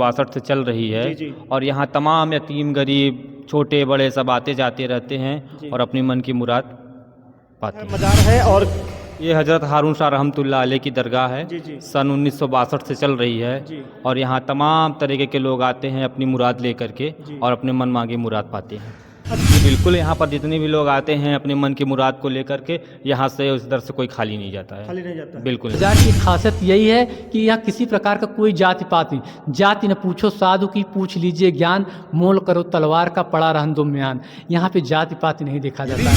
1962 से चल रही है। जी, जी। और यहाँ तमाम यतीम गरीब छोटे बड़े सब आते जाते रहते जी। हैं और अपनी मन की मुराद पाते हैं। मज़ार है और ये हज़रत हारून शाह रहमतुल्लाह अलैह की दरगाह है। जी, जी। सन 1962 से चल रही है। जी। और यहाँ तमाम तरीके के लोग आते हैं अपनी मुराद लेकर के जी। और अपने मन मांगी मुराद पाते हैं। बिल्कुल, यहाँ पर जितने भी लोग आते हैं अपने मन की मुराद को लेकर के, यहाँ से उस दर से कोई खाली नहीं जाता है। खाली नहीं जाता है। बिल्कुल। मज़ार की खासियत यही है कि यहाँ किसी प्रकार का कोई जाति पात नहीं। जाति न पूछो साधु की, पूछ लीजिए ज्ञान, मोल करो तलवार का, पड़ा रहन दो म्यान। यहाँ पे जाति पाति नहीं देखा जाता।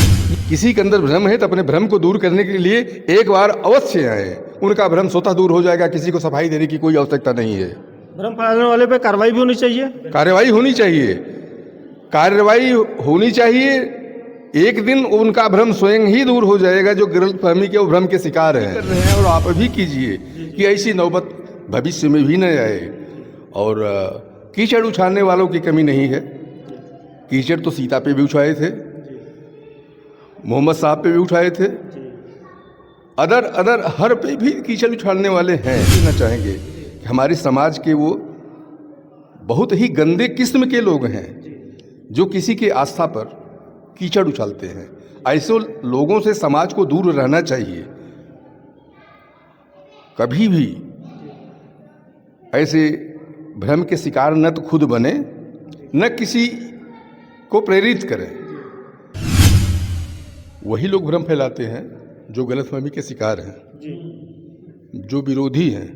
किसी के अंदर भ्रम है तो अपने भ्रम को दूर करने के लिए एक बार अवश्य आए, उनका भ्रम स्वतः दूर हो जाएगा। किसी को सफाई देने की कोई आवश्यकता नहीं है। भ्रम फैलाने वाले पे कार्रवाई भी होनी चाहिए। कार्रवाई होनी चाहिए, कार्रवाई होनी चाहिए। एक दिन उनका भ्रम स्वयं ही दूर हो जाएगा जो गलतफहमी के वो भ्रम के शिकार हैं। कर रहे हैं और आप भी कीजिए कि ऐसी नौबत भविष्य में भी न आए। और कीचड़ उछालने वालों की कमी नहीं है। कीचड़ तो सीता पे भी उछाए थे, मोहम्मद साहब पे भी उठाए थे, अदर हर पे भी कीचड़ उछालने वाले हैं। कहना चाहेंगे कि हमारे समाज के वो बहुत ही गंदे किस्म के लोग हैं जो किसी के आस्था पर कीचड़ उछालते हैं। ऐसे लोगों से समाज को दूर रहना चाहिए। कभी भी ऐसे भ्रम के शिकार न तो खुद बने न किसी को प्रेरित करें। वही लोग भ्रम फैलाते हैं जो गलतफहमी के शिकार हैं, जो विरोधी हैं।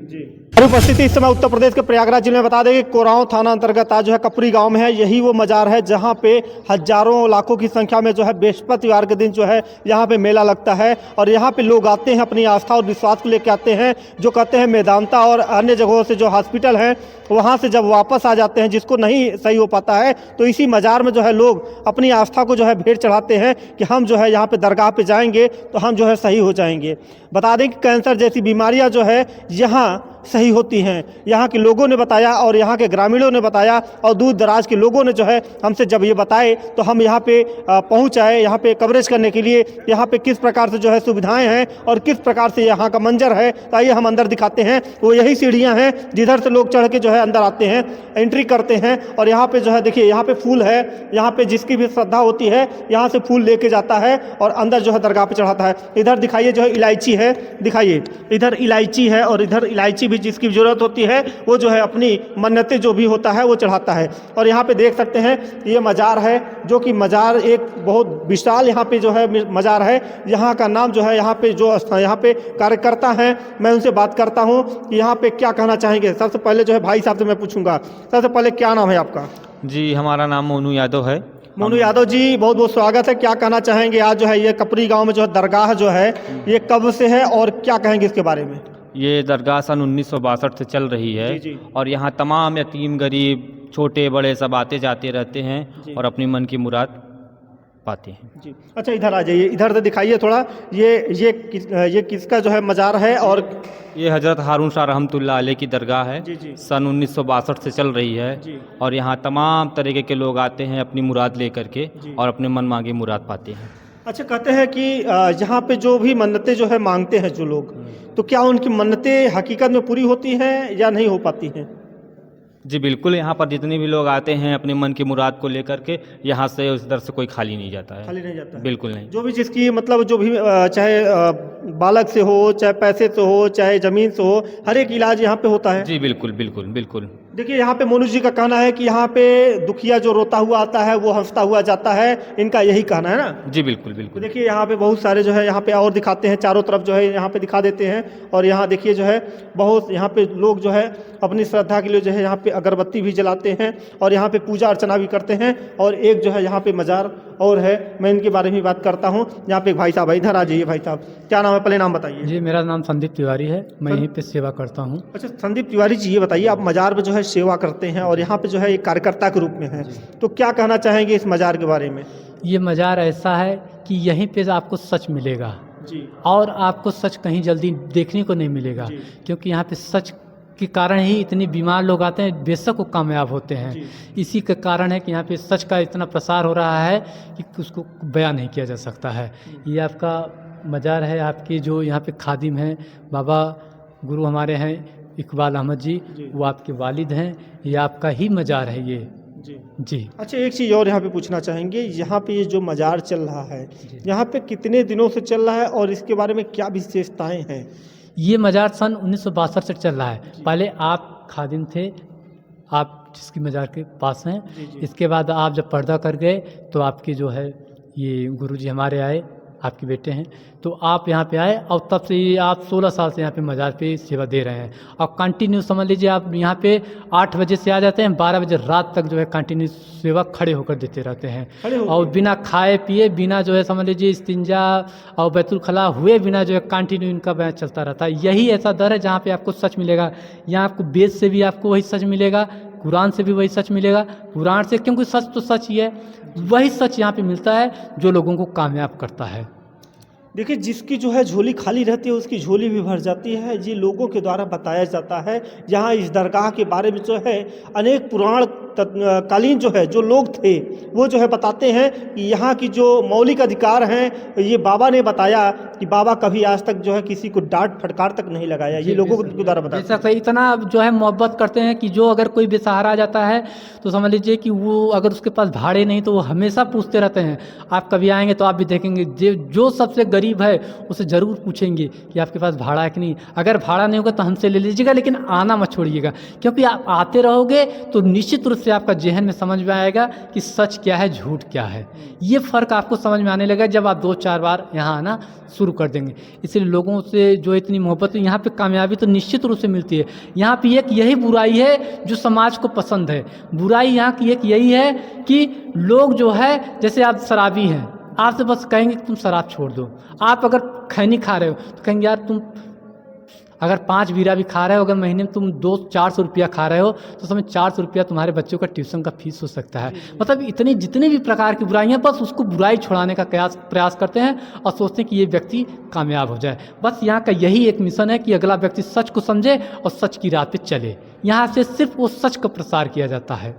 हमारी उपस्थिति इस समय उत्तर प्रदेश के प्रयागराज जिले में। बता दें कि कोरांव थाना अंतर्गत आज जो है कपरी गांव में है। यही वो मज़ार है जहां पे हजारों लाखों की संख्या में जो है बृहस्पतिवार के दिन जो है यहां पे मेला लगता है। और यहां पे लोग आते हैं, अपनी आस्था और विश्वास को लेकर आते हैं। जो कहते हैं मेदांता और अन्य जगहों से जो हॉस्पिटल हैं वहाँ से जब वापस आ जाते हैं, जिसको नहीं सही हो पाता है, तो इसी मज़ार में जो है लोग अपनी आस्था को जो है भेंट चढ़ाते हैं कि हम जो है यहाँ पे दरगाह पे जाएंगे तो हम जो है सही हो जाएंगे। बता दें कि कैंसर जैसी बीमारियाँ जो है यहाँ सही होती हैं। यहाँ के लोगों ने बताया और यहाँ के ग्रामीणों ने बताया और दूर दराज के लोगों ने जो है हमसे जब ये बताए तो हम यहाँ पे पहुँच आए, यहाँ पे कवरेज करने के लिए। यहाँ पे किस प्रकार से जो है सुविधाएं हैं और किस प्रकार से यहाँ का मंजर है, तो आइए हम अंदर दिखाते हैं। वो यही सीढ़ियाँ हैं जिधर से लोग चढ़ के जो है अंदर आते हैं, एंट्री करते हैं। और यहाँ पे जो है देखिए, यहाँ पे फूल है। यहाँ पे जिसकी भी श्रद्धा होती है यहाँ से फूल लेके जाता है और अंदर जो है दरगाह पे चढ़ाता है। इधर दिखाइए जो है इलायची है, दिखाइए इधर इलायची है और इधर इलायची भी जिसकी ज़रूरत होती है वो जो है अपनी मन्नतें जो भी होता है वो चढ़ाता है। और यहाँ पे देख सकते हैं ये मज़ार है, जो कि मज़ार एक बहुत विशाल यहाँ पे जो है मज़ार है। यहाँ का नाम जो है यहाँ पे जो यहाँ पे कार्यकर्ता हैं, मैं उनसे बात करता हूँ कि यहाँ पे क्या कहना चाहेंगे। सबसे पहले जो है भाई साहब से मैं पूछूंगा, सबसे पहले क्या नाम है आपका? जी, हमारा नाम मोनू यादव है। मोनू यादव जी, बहुत बहुत स्वागत है। क्या कहना चाहेंगे आज जो है ये कपरी गांव में जो है दरगाह जो है ये कब से है और क्या कहेंगे इसके बारे में? ये दरगाह सन 1962 से चल रही है। जी, जी। और यहाँ तमाम यतीम गरीब छोटे बड़े सब आते जाते रहते जी। हैं और अपनी मन की मुराद पाते हैं। जी, अच्छा इधर आ जाइए, इधर से दिखाइए थोड़ा। ये किसका जो है मज़ार है? और ये हज़रत हारून शाह रहमतुल्लाह अलैह की दरगाह है। जी, जी। सन 1962 से चल रही है। जी। और यहाँ तमाम तरीके के लोग आते हैं अपनी मुराद लेकर के जी। और अपने मन मांगी मुराद पाते हैं। अच्छा, कहते हैं कि यहाँ पे जो भी मन्नतें जो है मांगते हैं जो लोग, तो क्या उनकी मन्नतें हकीकत में पूरी होती हैं या नहीं हो पाती हैं? जी बिल्कुल, यहाँ पर जितने भी लोग आते हैं अपने मन की मुराद को लेकर के, यहाँ से उस दर से कोई खाली नहीं जाता है। खाली नहीं जाता है। बिल्कुल नहीं। जो भी जिसकी मतलब जो भी चाहे बालक से हो, चाहे पैसे से हो, चाहे ज़मीन से हो, हर एक इलाज यहाँ पे होता है। जी बिल्कुल बिल्कुल बिल्कुल। देखिए यहाँ पे मोनू जी का कहना है कि यहाँ पे दुखिया जो रोता हुआ आता है वो हंसता हुआ जाता है, इनका यही कहना है ना? जी बिल्कुल तो बिल्कुल। देखिए यहाँ पे बहुत सारे जो है यहाँ पे और दिखाते हैं, चारों तरफ जो है यहाँ पे दिखा देते हैं। और यहाँ देखिए जो है बहुत यहाँ पे लोग जो है अपनी श्रद्धा के लिए जो है यहाँ पे अगरबत्ती भी जलाते हैं और यहाँ पे पूजा अर्चना भी करते हैं। और एक जो है यहाँ पे मज़ार और है, मैं इनके बारे में बात करता हूँ। यहाँ पे एक भाई साहब है, इधर आ जाइए। भाई साहब क्या नाम है, पहले नाम बताइए। जी, मेरा नाम संदीप तिवारी है, मैं यहीं पे सेवा करता हूँ। अच्छा संदीप तिवारी जी, ये बताइए आप मज़ार पे जो है सेवा करते हैं और यहाँ पे जो है एक कार्यकर्ता के रूप में है, तो क्या कहना चाहेंगे इस मज़ार के बारे में? ये मज़ार ऐसा है कि यहीं पे आपको सच मिलेगा जी। और आपको सच कहीं जल्दी देखने को नहीं मिलेगा, जी। क्योंकि यहाँ पे सच के कारण ही इतने बीमार लोग आते हैं, बेशक वो कामयाब होते हैं। जी। इसी के कारण है कि यहाँ पे सच का इतना प्रसार हो रहा है कि उसको बयान नहीं किया जा सकता है। ये आपका मज़ार है, आपके जो यहाँ पे खादिम हैं, बाबा गुरु हमारे हैं, इकबाल अहमद जी, वो आपके वालिद हैं, ये आपका ही मज़ार है ये जी जी। अच्छा, एक चीज़ और यहाँ पे पूछना चाहेंगे, यहाँ पे ये जो मज़ार चल रहा है यहाँ पे कितने दिनों से चल रहा है और इसके बारे में क्या विशेषताएं हैं? ये मज़ार सन 1962 से चल रहा है। पहले आप खादिम थे, आप जिसकी मज़ार के पास हैं। इसके बाद आप जब पर्दा कर गए तो आपके जो है ये गुरुजी हमारे आए, आपके बेटे हैं, तो आप यहाँ पे आए और तब से ये आप 16 साल से यहाँ पे मज़ार पे सेवा दे रहे हैं। और कंटिन्यू समझ लीजिए आप यहाँ पे 8 बजे से आ जाते हैं, 12 बजे रात तक जो है कंटिन्यू सेवा खड़े होकर देते रहते हैं और बिना खाए पिए, बिना जो है समझ लीजिए इस्तिंजा और बैतुल खला हुए बिना जो है कंटिन्यू इनका बयान चलता रहता है। यही ऐसा दर है जहाँ पे आपको सच मिलेगा। यहाँ आपको वेद से भी आपको वही सच मिलेगा, कुरान से भी वही सच मिलेगा, पुराण से, क्योंकि सच तो सच ही है, वही सच यहाँ पे मिलता है जो लोगों को कामयाब करता है। देखिए, जिसकी जो है झोली खाली रहती है उसकी झोली भी भर जाती है। ये लोगों के द्वारा बताया जाता है। यहाँ इस दरगाह के बारे में जो है अनेक पुराण कालीन जो है जो लोग थे वो जो है बताते हैं कि यहाँ की जो मौलिक अधिकार हैं ये बाबा ने बताया कि बाबा कभी आज तक जो है किसी को डांट फटकार तक नहीं लगाया। ये लोगों के द्वारा बताया जैसा इतना जो है मोहब्बत करते हैं कि जो अगर कोई बेसहारा आ जाता है तो समझ लीजिए कि वो अगर उसके पास भाड़े नहीं तो वो हमेशा पूछते रहते हैं। आप कभी आएंगे तो आप भी देखेंगे जो सबसे गरीब है उसे ज़रूर पूछेंगे कि आपके पास भाड़ा है कि नहीं। अगर भाड़ा नहीं होगा तो हमसे ले लीजिएगा, लेकिन आना मत छोड़िएगा, क्योंकि आप आते रहोगे तो निश्चित रूप से आपका जहन में समझ में आएगा कि सच क्या है, झूठ क्या है। ये फ़र्क आपको समझ में आने लगा जब आप 2-4 बार यहाँ आना शुरू कर देंगे। इसलिए लोगों से जो इतनी मोहब्बत, यहाँ पे कामयाबी तो निश्चित रूप से मिलती है। यहाँ पे एक यही बुराई है जो समाज को पसंद है। बुराई यहाँ की एक यही है कि लोग जो है, जैसे आप शराबी हैं, आपसे बस कहेंगे कि तुम शराब छोड़ दो। आप अगर खैनी खा रहे हो तो कहेंगे यार तुम अगर 5 बीरा भी खा रहे हो, अगर महीने में तुम 200-400 रुपया खा रहे हो तो समझ 400 रुपया तुम्हारे बच्चों का ट्यूशन का फीस हो सकता है। मतलब इतनी जितने भी प्रकार की बुराइयाँ, बस उसको बुराई छुड़ाने का प्रयास करते हैं और सोचते हैं कि ये व्यक्ति कामयाब हो जाए। बस यहाँ का यही एक मिशन है कि अगला व्यक्ति सच को समझे और सच की राह पे चले। यहाँ से सिर्फ वो सच का प्रसार किया जाता है।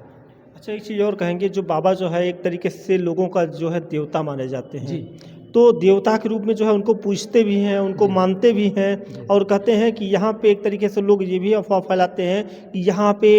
अच्छा, एक चीज़ और कहेंगे, जो बाबा जो है एक तरीके से लोगों का जो है देवता माने जाते हैं जी। तो देवता के रूप में जो है उनको पूजते भी हैं, उनको मानते भी हैं और कहते हैं कि यहाँ पे एक तरीके से लोग ये भी अफवाह फैलाते हैं कि यहाँ पे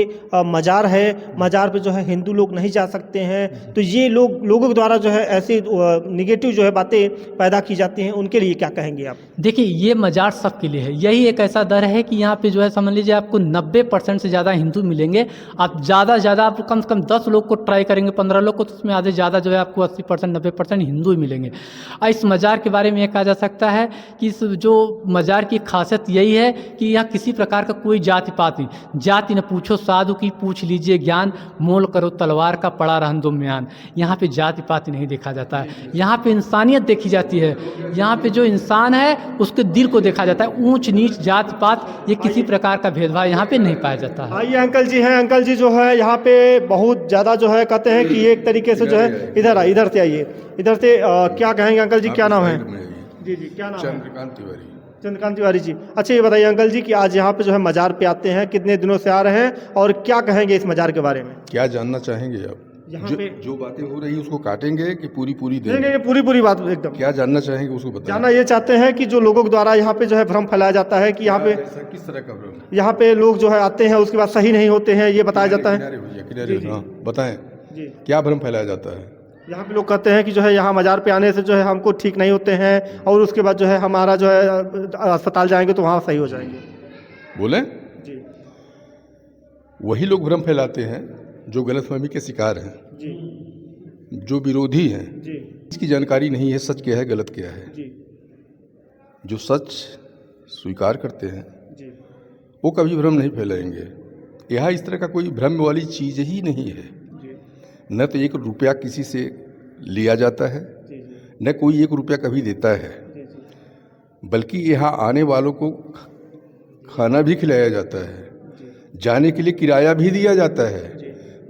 मज़ार है, मज़ार पे जो है हिंदू लोग नहीं जा सकते हैं। तो ये लोगों के द्वारा जो है ऐसी निगेटिव जो है बातें पैदा की जाती हैं, उनके लिए क्या कहेंगे आप? देखिए, ये मज़ार सबके लिए है। यही एक ऐसा दर है कि यहाँ पे जो है समझ लीजिए आपको 90% से ज़्यादा हिंदू मिलेंगे। आप ज़्यादा से ज़्यादा आप कम से कम 10 लोग को ट्राई करेंगे, 15 लोग को, तो उसमें आधे ज़्यादा जो है आपको 80% 90% हिंदू ही मिलेंगे। इस मज़ार के बारे में ये कहा जा सकता है कि इस जो मज़ार की खासियत यही है कि यहाँ किसी प्रकार का कोई जाति पात नहीं। जाति न पूछो साधु की, पूछ लीजिए ज्ञान, मोल करो तलवार का, पड़ा रहन दो म्यान। यहाँ पे जाति पाति नहीं देखा जाता है, यहाँ पे इंसानियत देखी जाती है। यहाँ पे जो इंसान है उसके दिल को देखा जाता है। ऊंच नीच जाति पात ये किसी प्रकार का भेदभाव यहाँ पे नहीं पाया जाता है। आइए, अंकल जी हैं, अंकल जी जो है यहाँ पे बहुत ज़्यादा जो है कहते हैं कि एक तरीके से जो है इधर से आइए, इधर से क्या कहेंगे अंकल जी, क्या नाम है? जी, क्या नाम है? चंद्रकांत तिवारी। चंद्रकांत तिवारी जी। अच्छा, ये बताइए अंकल जी कि आज यहाँ पे जो है मज़ार पे आते हैं, कितने दिनों से आ रहे हैं और क्या कहेंगे इस मज़ार के बारे में? क्या जानना चाहेंगे आप? यहाँ पे जो बातें हो रही है उसको काटेंगे कि पूरी देंगे? नहीं, पूरी बात एकदम। क्या जानना चाहेंगे उसको बताएं। जानना ये चाहते हैं कि जो लोगों के द्वारा यहाँ पे जो है भ्रम फैलाया जाता है कि यहाँ पे किस तरह का भ्रम? यहाँ पे लोग जो है आते हैं उसके बाद सही नहीं होते हैं, ये बताया जाता है। किनारे हाँ, बताएं जी। क्या भ्रम फैलाया जाता है? यहाँ पे लोग कहते हैं कि जो है यहाँ मज़ार पे आने से जो है हमको ठीक नहीं होते हैं और उसके बाद जो है हमारा जो है अस्पताल जाएंगे तो वहाँ सही हो जाएंगे। बोले जी। वही लोग भ्रम फैलाते हैं जो गलतफहमी के शिकार हैं, जी। जो विरोधी हैं। जी। इसकी जानकारी नहीं है सच क्या है गलत क्या है। जी। जो सच स्वीकार करते हैं जी। वो कभी भ्रम नहीं फैलाएंगे। यहाँ इस तरह का कोई भ्रम वाली चीज़ ही नहीं है। जी। न तो 1 रुपया किसी से लिया जाता है, जी। न कोई 1 रुपया कभी देता है, बल्कि यहाँ आने वालों को खाना भी खिलाया जाता है, जाने के लिए किराया भी दिया जाता है।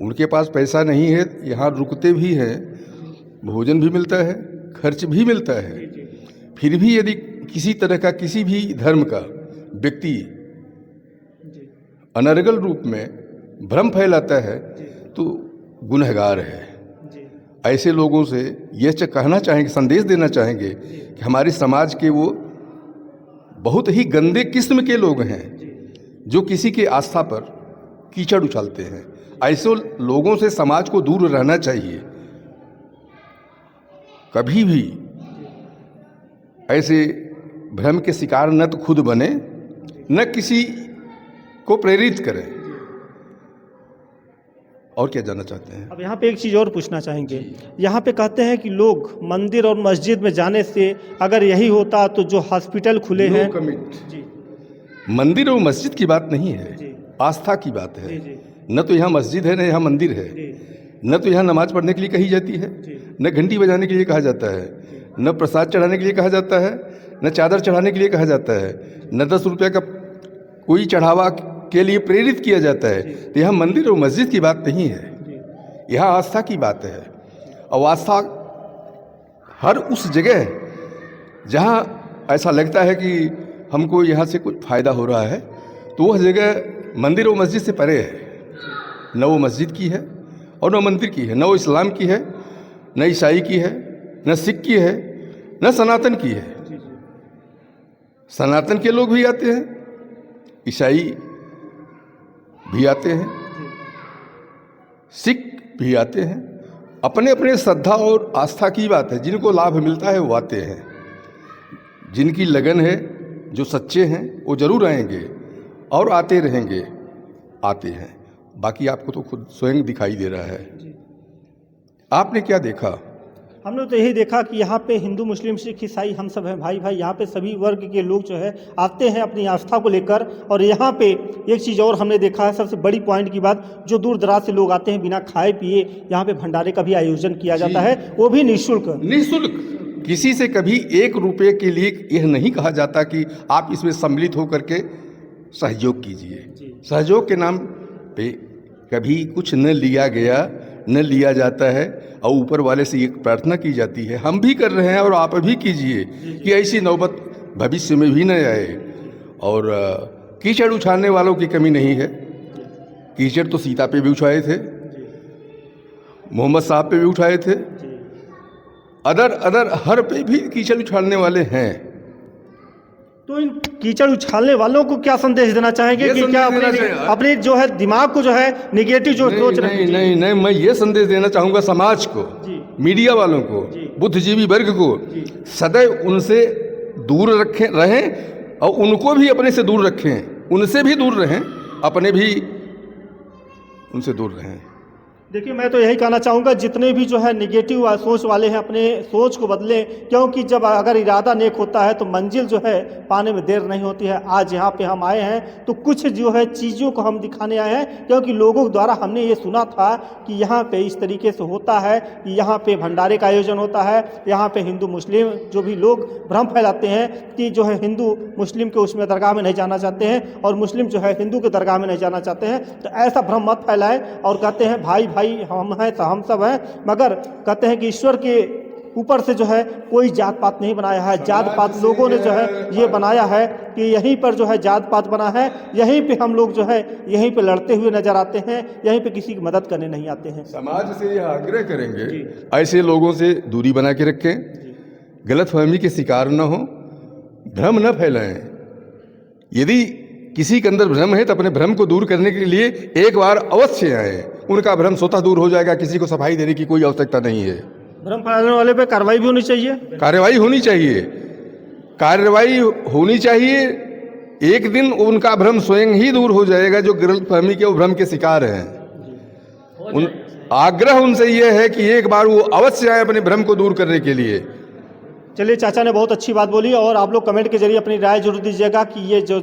उनके पास पैसा नहीं है, यहाँ रुकते भी हैं, भोजन भी मिलता है, खर्च भी मिलता है। फिर भी यदि किसी तरह का किसी भी धर्म का व्यक्ति अनर्गल रूप में भ्रम फैलाता है तो गुनहगार है। ऐसे लोगों से ये कहना चाहेंगे, संदेश देना चाहेंगे कि हमारे समाज के वो बहुत ही गंदे किस्म के लोग हैं जो किसी की आस्था पर कीचड़ उछालते हैं। ऐसे लोगों से समाज को दूर रहना चाहिए। कभी भी ऐसे भ्रम के शिकार न तो खुद बने, न किसी को प्रेरित करें। और क्या जानना चाहते हैं? अब यहाँ पे एक चीज़ और पूछना चाहेंगे। यहाँ पे कहते हैं कि लोग मंदिर और मस्जिद में जाने से, अगर यही होता तो जो हॉस्पिटल खुले हैं। No commit. जी मंदिर और मस्जिद की बात नहीं है, जी। आस्था की बात है। जी। न तो यहाँ मस्जिद है, न यहाँ मंदिर है, जी न तो यहाँ नमाज पढ़ने के लिए कही जाती है, जी। न घंटी बजाने के लिए कहा जाता है, न प्रसाद चढ़ाने के लिए कहा जाता है, न चादर चढ़ाने के लिए कहा जाता है, न 10 रुपये का कोई चढ़ावा के लिए प्रेरित किया जाता है। तो यहाँ मंदिर और मस्जिद की बात नहीं है, यहाँ आस्था की बात है। और आस्था हर उस जगह है जहाँ ऐसा लगता है कि हमको यहाँ से कुछ फ़ायदा हो रहा है, तो वह जगह मंदिर और मस्जिद से परे है। न वो मस्जिद की है और न मंदिर की है, न वो इस्लाम की है, न ईसाई की है, न सिख की है, न सनातन की है। सनातन के लोग भी आते हैं, ईसाई भी आते हैं, सिख भी आते हैं। अपने अपने श्रद्धा और आस्था की बात है। जिनको लाभ मिलता है वो आते हैं, जिनकी लगन है, जो सच्चे हैं वो जरूर आएंगे और आते रहेंगे, आते हैं। बाकी आपको तो खुद स्वयं दिखाई दे रहा है। आपने क्या देखा? हमने तो यही देखा कि यहाँ पे हिंदू मुस्लिम सिख ईसाई हम सब हैं भाई भाई। यहाँ पे सभी वर्ग के लोग जो है आते हैं अपनी आस्था को लेकर। और यहाँ पे एक चीज़ और हमने देखा है, सबसे बड़ी पॉइंट की बात, जो दूर दराज से लोग आते हैं बिना खाए पिए, यहाँ पे भंडारे का भी आयोजन किया जाता है, वो भी निःशुल्क। निःशुल्क। किसी से कभी 1 रुपये के लिए यह नहीं कहा जाता कि आप इसमें सम्मिलित होकर के सहयोग कीजिए। सहयोग के नाम पे कभी कुछ न लिया गया, न लिया जाता है। और ऊपर वाले से एक प्रार्थना की जाती है, हम भी कर रहे हैं और आप भी कीजिए कि ऐसी नौबत भविष्य में भी न आए। और कीचड़ उछालने वालों की कमी नहीं है। कीचड़ तो सीता पे भी उछाए थे, मोहम्मद साहब पे भी उठाए थे, अदर हर पे भी कीचड़ उछालने वाले हैं। तो इन कीचड़ उछालने वालों को क्या संदेश देना चाहेंगे कि क्या अपने जो है दिमाग को जो है निगेटिव जो सोच रहे हैं? नहीं, मैं ये संदेश देना चाहूँगा समाज को, मीडिया वालों को, बुद्धिजीवी वर्ग को, सदैव उनसे दूर रहें और उनको भी अपने से दूर रखें। उनसे भी दूर रहें, अपने भी उनसे दूर रहें। देखिए, मैं तो यही कहना चाहूँगा, जितने भी जो है निगेटिव सोच वाले हैं अपने सोच को बदलें, क्योंकि जब अगर इरादा नेक होता है तो मंजिल जो है पाने में देर नहीं होती है। आज यहाँ पे हम आए हैं तो कुछ जो है चीज़ों को हम दिखाने आए हैं, क्योंकि लोगों द्वारा हमने ये सुना था कि यहाँ पे इस तरीके से होता है कि यहाँ पे भंडारे का आयोजन होता है। यहाँ पे हिंदू मुस्लिम जो भी लोग भ्रम फैलाते हैं कि जो है हिंदू मुस्लिम के उसमें दरगाह में नहीं जाना चाहते हैं और मुस्लिम जो है हिंदू के दरगाह में नहीं जाना चाहते हैं, तो ऐसा भ्रम मत फैलाएं। और कहते हैं भाई भाई हम हैं तो हम सब हैं, मगर कहते हैं कि ईश्वर के ऊपर से जो है कोई जात पात नहीं बनाया है। जात पात लोगों ने जो है ये बनाया है कि यहीं पर जो है जात पात बना है, यहीं पे हम लोग जो है यहीं पे लड़ते हुए नजर आते हैं, यहीं पे किसी की मदद करने नहीं आते हैं। समाज से यह आग्रह करेंगे, ऐसे लोगों से दूरी बना के रखें, गलतफहमी के शिकार न हो, भ्रम न फैलाएं। यदि किसी के अंदर भ्रम है तो अपने भ्रम को दूर करने के लिए एक बार अवश्य आए, उनका भ्रम स्वतः दूर हो जाएगा। किसी को सफाई देने की कोई आवश्यकता नहीं है। भ्रम फैलाने वाले पे कार्रवाई भी होनी चाहिए। कार्रवाई होनी चाहिए, कार्रवाई होनी चाहिए। एक दिन उनका भ्रम स्वयं ही दूर हो जाएगा, जो गलतफहमी के वो भ्रम के शिकार हैं। आग्रह उनसे यह है कि एक बार वो अवश्य आए अपने भ्रम को दूर करने के लिए। चलिए, चाचा ने बहुत अच्छी बात बोली और आप लोग कमेंट के जरिए अपनी राय जरूर दीजिएगा कि ये जो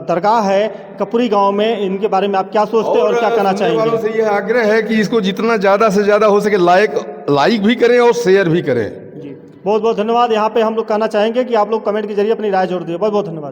दरगाह है कपूरी गांव में, इनके बारे में आप क्या सोचते हैं और क्या कहना चाहेंगे। वालों से यह आग्रह है कि इसको जितना ज़्यादा से ज़्यादा हो सके लाइक भी करें और शेयर भी करें। जी, बहुत बहुत धन्यवाद। यहाँ पे हम लोग कहना चाहेंगे कि आप लोग कमेंट के जरिए अपनी राय जोड़ दिए। बहुत बहुत धन्यवाद।